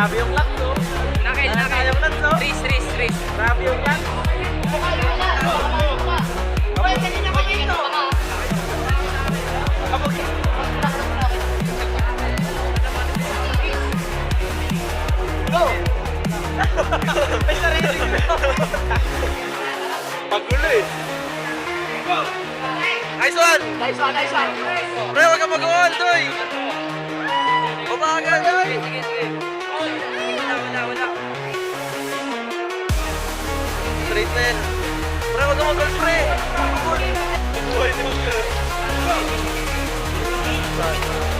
Grabe yung luck, no? Nakil. Yung luck, no? Race. Grabe yung luck. Uy, kanina pa dito. Go! May sarili ko. Pagulo eh. Go! Nice one! Nice one. Pre, huwag ka mag-uwan, Toy! Umaga, Toy! Sige. Wala. Straight man. Pre, huwag ka mag-uwan, pre! Buhay ni Mag.